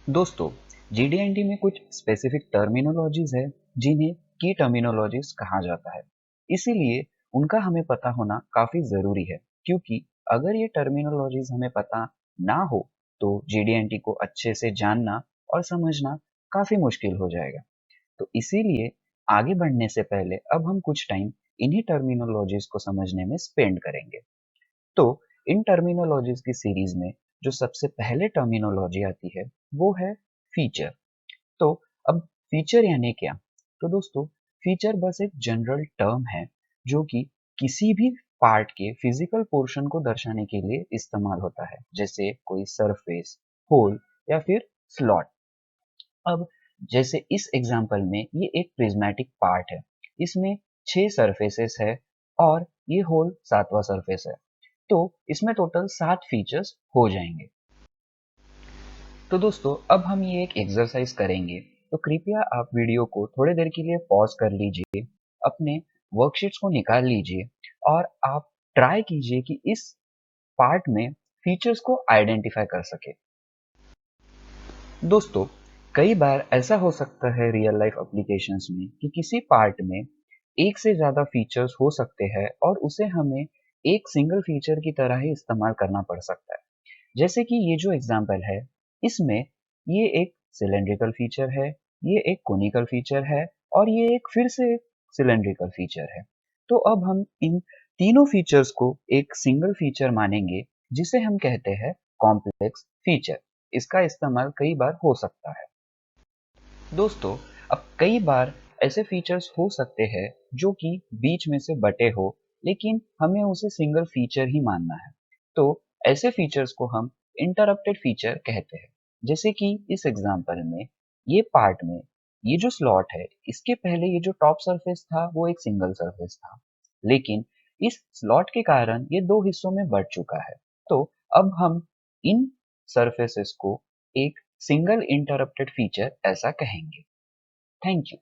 दोस्तों, जीडीएनटी में कुछ स्पेसिफिक टर्मिनोलॉजीज है जिन्हें की टर्मिनोलॉजीज कहा जाता है। इसीलिए उनका हमें पता होना काफी जरूरी है, क्योंकि अगर ये टर्मिनोलॉजीज हमें पता ना हो तो जीडीएनटी को अच्छे से जानना और समझना काफी मुश्किल हो जाएगा। तो इसीलिए आगे बढ़ने से पहले अब हम कुछ टाइम इन्हीं टर्मिनोलॉजीज को समझने में स्पेंड करेंगे। तो इन टर्मिनोलॉजीज की सीरीज में जो सबसे पहले टर्मिनोलॉजी आती है वो है फीचर। तो अब फीचर यानी क्या? तो दोस्तों, फीचर बस एक जनरल टर्म है जो कि किसी भी पार्ट के फिजिकल पोर्शन को दर्शाने के लिए इस्तेमाल होता है, जैसे कोई सरफेस, होल या फिर स्लॉट। अब जैसे इस एग्जांपल में ये एक प्रिज्मेटिक पार्ट है, इसमें 6 सरफेसेस है और ये होल 7वां सरफेस है। तो इसमें टोटल 7 फीचर्स हो जाएंगे। तो दोस्तों, अब हम ये एक एक्सरसाइज करेंगे, तो कृपया आप वीडियो को थोड़ी देर के लिए पॉज कर लीजिए, अपने वर्कशीट्स को निकाल लीजिए और आप ट्राई कीजिए कि इस पार्ट में फीचर्स को आइडेंटिफाई कर सके। दोस्तों, कई बार ऐसा हो सकता है रियल लाइफ एप्लीकेशंस में कि किसी पार्ट में एक से ज़्यादा फीचर्स हो सकते हैं और उसे हमें एक सिंगल फीचर की तरह ही इस्तेमाल करना पड़ सकता है। जैसे कि ये जो एग्जांपल है, इसमें ये एक सिलेंड्रिकल फीचर है, ये एक कोनिकल फीचर है और ये एक फिर से एक सिलेंड्रिकल फीचर है। तो अब हम इन तीनों फीचर्स को एक सिंगल फीचर मानेंगे, जिसे हम कहते हैं कॉम्प्लेक्स फीचर। इसका इस्तेमाल कई बार हो सकता है। दोस्तों, अब कई बार ऐसे फीचर्स हो सकते हैं जो कि बीच में से बटे हो, लेकिन हमें उसे सिंगल फीचर ही मानना है। तो ऐसे फीचर्स को हम इंटरप्टेड फीचर कहते हैं। जैसे कि इस एग्जांपल में ये पार्ट में ये जो स्लॉट है, इसके पहले ये जो टॉप सरफेस था वो एक सिंगल सरफेस था, लेकिन इस स्लॉट के कारण ये दो हिस्सों में बढ़ चुका है। तो अब हम इन सरफेसेस को एक सिंगल इंटरप्टेड फीचर ऐसा कहेंगे। Thank you.